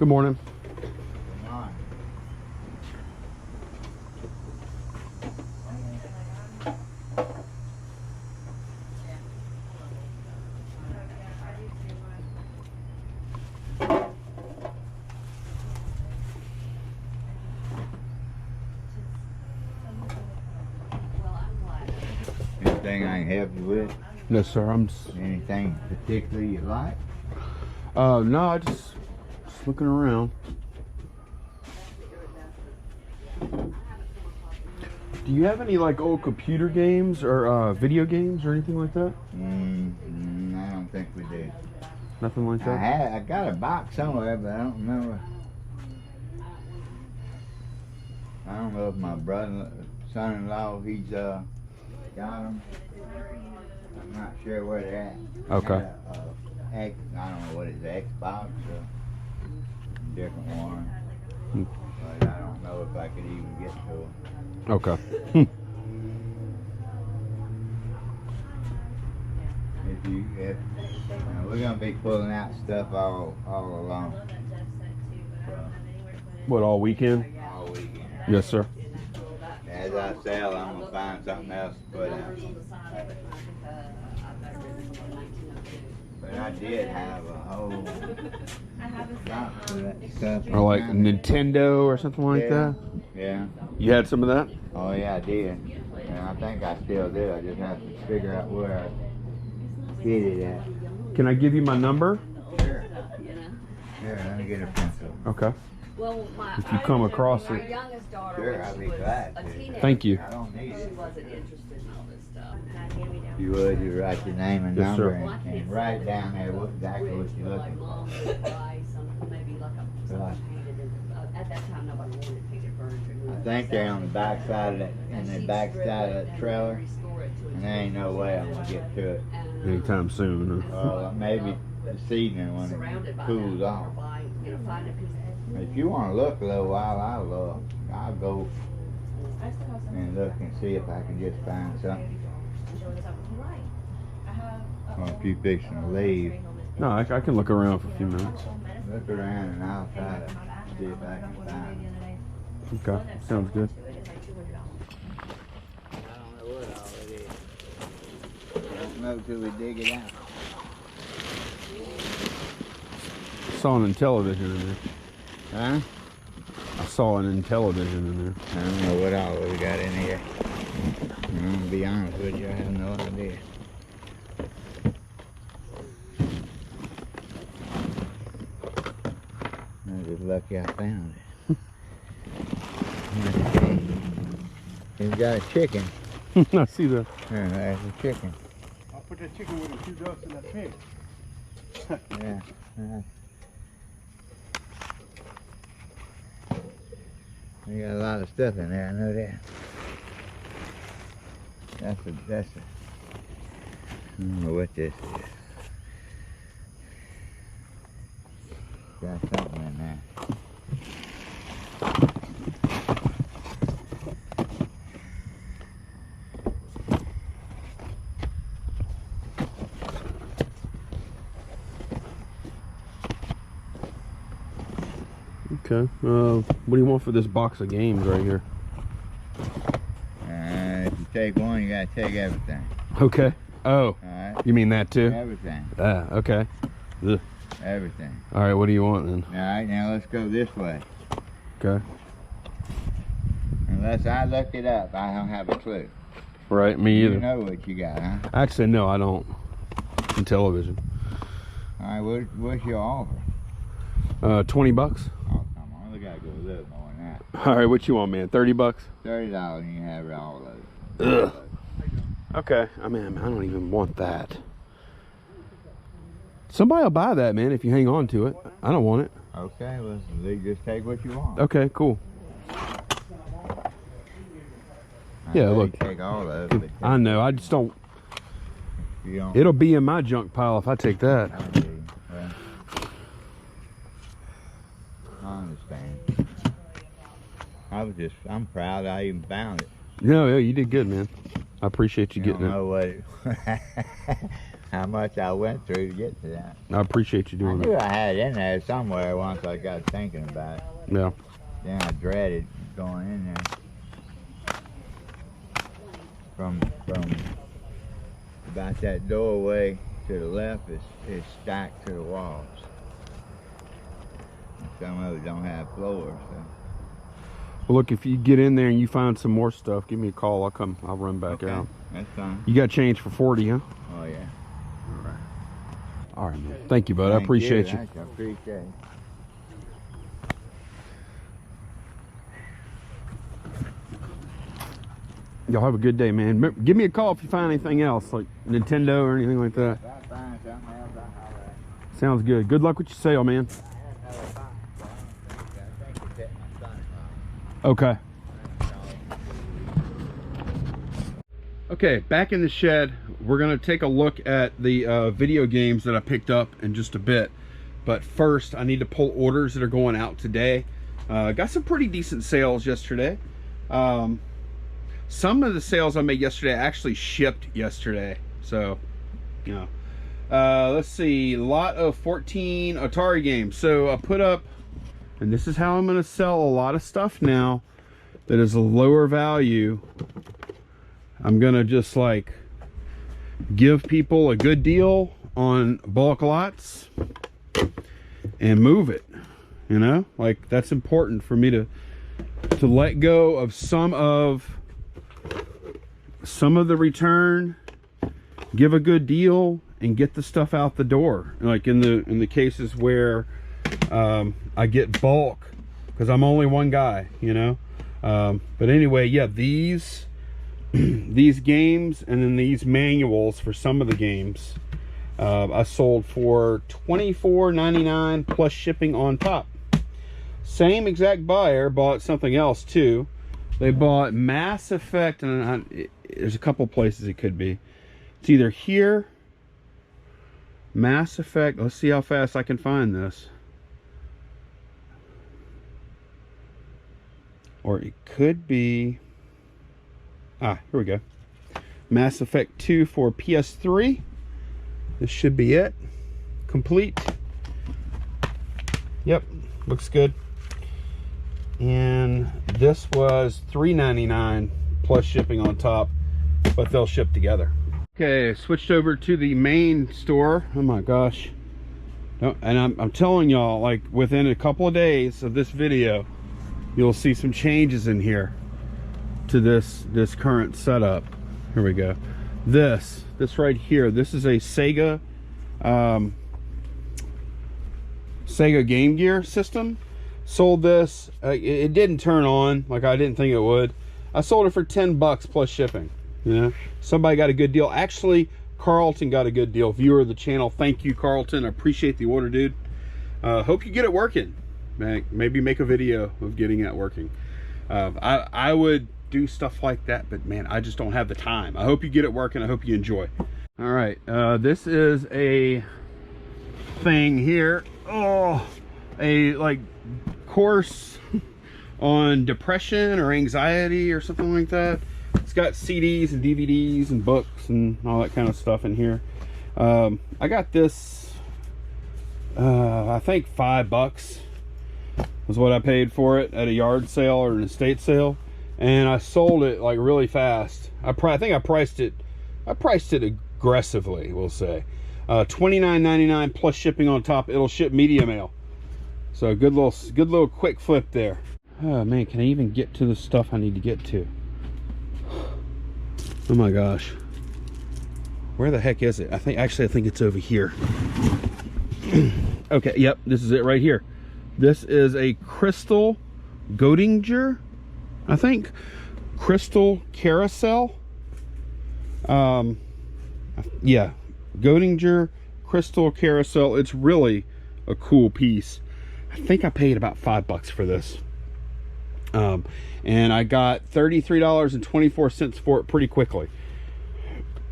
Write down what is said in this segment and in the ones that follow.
Good morning. Come on. Anything I can help you with? No, sir. Anything particular you like? No, I just looking around. Do you have any like old computer games or video games or anything like that? I don't think we do. Nothing like that? I got a box somewhere, but I don't remember. I don't know if my brother, son-in-law, he's got them. I'm not sure where they're at. Okay. I don't know what it is, Xbox or different one. But I don't know if I could even get to them. Okay. If we're gonna be pulling out stuff all along. What, all weekend? All weekend. Yes, sir. As I sell, I'm gonna find something else to put out. But I did have a whole box of that stuff. Or like Nintendo or something like that? Yeah. You had some of that? Oh yeah, I did. And I think I still do. I just have to figure out where I hid it at. Can I give you my number? Sure. Here, let me get a pencil. Okay. Well, If you come across my it. youngest daughter, Sure, when I'd she be was glad a to. teenager, Thank you. I don't need she it. wasn't interested in all this stuff. If you would, you write your name and Yes, number sir. and write down there exactly what you're looking for. Mom would buy something, maybe like something painted. At that time, nobody wanted painted furniture. I think they're on the back side of that, of that trailer, and there ain't no way I'm gonna get to it. Anytime soon. Huh? Maybe this evening when it cools off. If you want to look a little while, I'll go and look and see if I can just find something. Or if you fixing to leave, No, I can look around for a few minutes. look around and I'll try to see if I can find it. Okay, sounds good. I don't know what all it is. I don't know till we dig it out. Saw an Intellivision in there. Huh? I saw an Intellivision in there. I don't know what all we got in here. I'm gonna be honest with you, I have no idea. I'm just lucky I found it. He's got a chicken. I see that. Yeah, there's a chicken. I'll put that chicken with the 2 ducks in that pig. Yeah. We got a lot of stuff in there, I know that. That's a, I don't know what this is. Got something in there. Okay. What do you want for this box of games right here? If you take one, you gotta take everything. Okay. Oh, Alright? you mean that too? Everything. Ah, okay. Ugh. Everything. All right, what do you want then? Alright, now let's go this way. Okay. Unless I looked it up, I don't have a clue. Right, me either. You know what you got, huh? Actually, no, I don't. In television. Alright, what's your offer? $20. Oh, come on, we gotta go a little more than that. All right, what you want, man? $30? $30 and you can have it all of it. Ugh. Okay. I mean, I don't even want that. Somebody will buy that, man, if you hang on to it. I don't want it. Okay, well, just take what you want. Okay, cool. I Yeah, know you look. take all of it. I know. I just don't. You don't. It'll be in my junk pile if I take that. Okay, well, I understand. I'm proud I even found it. No, yeah, you did good, man. I appreciate you getting don't it. know what it, how much I went through to get to that. I appreciate you I doing knew it. I had it in there somewhere once I got thinking about it. Yeah. Then I dreaded going in there. From about that doorway to the left is stacked to the walls. Some of it don't have floors. So. Well, look, if you get in there and you find some more stuff, give me a call. I'll run back Okay, out. that's fine. You got change for 40, huh? Oh yeah. All right, man. Thank you, bud. I Thank appreciate you. I appreciate it. Y'all have a good day, man. Give me a call if you find anything else, like Nintendo or anything like that. If I find something else, I'll holler at you. Sounds good. Good luck with your sale, man. I have another box, but I think it's at my son's house. Okay. Okay, back in the shed. We're going to take a look at the video games that I picked up in just a bit. But first, I need to pull orders that are going out today. Got some pretty decent sales yesterday. Some of the sales I made yesterday actually shipped yesterday. So, you know. Let's see. A lot of 14 Atari games. So I put up, and this is how I'm going to sell a lot of stuff now that is a lower value. I'm going to just like give people a good deal on bulk lots and move it. You know, like that's important for me to let go of some of the return, give a good deal, and get the stuff out the door. Like in the cases where I get bulk, because I'm only one guy, you know. But anyway, yeah, these games and then these manuals for some of the games I sold for $24.99 plus shipping on top. Same exact buyer bought something else too. They bought Mass Effect, and there's a couple places it could be. It's either here, Mass Effect. Let's see how fast I can find this. Or it could be, here we go. Mass Effect 2 for PS3. This should be it. Complete. Yep, looks good. And this was $3.99 plus shipping on top, but they'll ship together. Okay, switched over to the main store. Oh my gosh. And I'm telling y'all, like within a couple of days of this video, you'll see some changes in here to this current setup. Here we go. This right here, this is a Sega Game Gear system. Sold this, it didn't turn on like I didn't think it would. I sold it for 10 bucks plus shipping. You know, somebody got a good deal. Actually, Carlton got a good deal. Viewer of the channel, thank you, Carlton. I appreciate the order, dude. Hope you get it working. Maybe make a video of getting it working. I would do stuff like that, but man, I just don't have the time. I hope you get it working. I hope you enjoy. All right, this is a thing here. Oh, a like course on depression or anxiety or something like that. It's got CDs and DVDs and books and all that kind of stuff in here. I got this, I think $5 was what I paid for it at a yard sale or an estate sale, and I sold it like really fast. I think I priced it aggressively, we'll say. $29.99 plus shipping on top. It'll ship media mail. So good little quick flip there. Oh man, can I even get to the stuff I need to get to? Oh my gosh. Where the heck is it? I think it's over here. Okay, yep, this is it right here. This is a Crystal Godinger, I think. Crystal Carousel. Yeah, Godinger Crystal Carousel. It's really a cool piece. I think I paid about $5 for this. And I got $33.24 for it pretty quickly.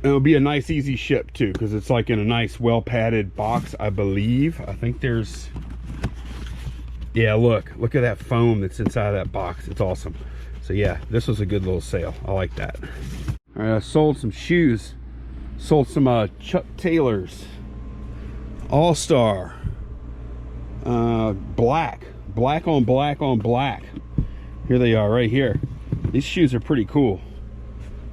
It'll be a nice easy ship too, because it's like in a nice well padded box, I believe. I think there's, yeah, look at that foam that's inside of that box. It's awesome. So yeah, this was a good little sale. I like that. All right, I sold some shoes Sold some Chuck Taylors. All-Star. Black on black on black. Here they are right here. These shoes are pretty cool.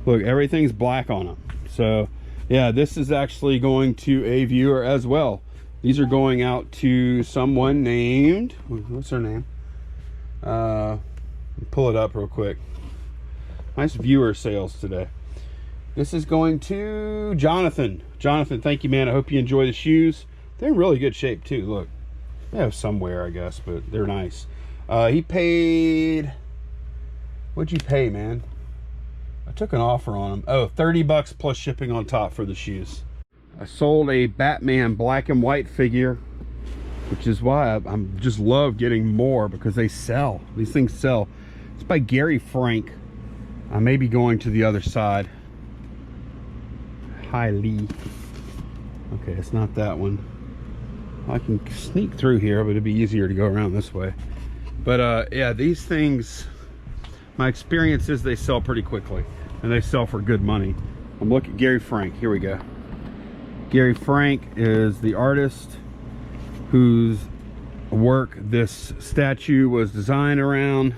Look, everything's black on them. So yeah, this is actually going to a viewer as well. These are going out to someone named, what's her name? Pull it up real quick. Nice viewer sales today. This is going to Jonathan. Jonathan, thank you, man. I hope you enjoy the shoes. They're in really good shape too. Look, they have some wear, I guess, but they're nice. He paid, what'd you pay, man? I took an offer on them. Oh, 30 bucks plus shipping on top for the shoes. I sold a Batman black and white figure, which is why I'm just love getting more, because they sell. These things sell. It's by Gary Frank. I may be going to the other side. Hi, Lee. Okay, it's not that one. I can sneak through here, but it'd be easier to go around this way. But yeah, these things, my experience is they sell pretty quickly, and they sell for good money. I'm looking at Gary Frank. Here we go. Gary Frank is the artist whose work this statue was designed around.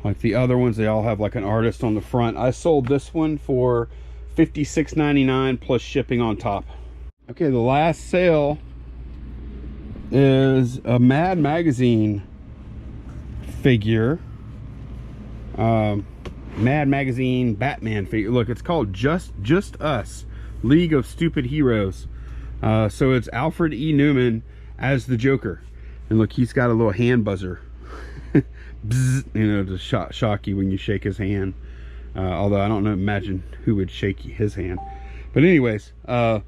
Like the other ones, they all have like an artist on the front. I sold this one for $56.99 plus shipping on top. Okay, the last sale is a Mad Magazine figure. Mad Magazine Batman figure. Look, it's called Just Us, League of Stupid Heroes. So it's Alfred E. Newman as the Joker. And look, he's got a little hand buzzer. Bzz, you know, to shock you when you shake his hand. Although I don't know, imagine who would shake his hand. But anyways, I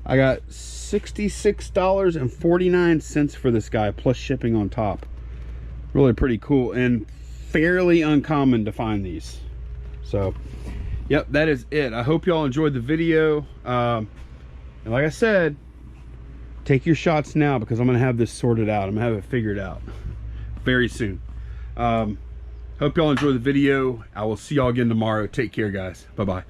got $66.49 for this guy plus shipping on top. Really pretty cool and fairly uncommon to find these. So yep, that is it. I hope y'all enjoyed the video. And like I said, take your shots now, because I'm gonna have this sorted out. I'm gonna have it figured out very soon. Hope y'all enjoy the video. I will see y'all again tomorrow. Take care, guys. Bye-bye.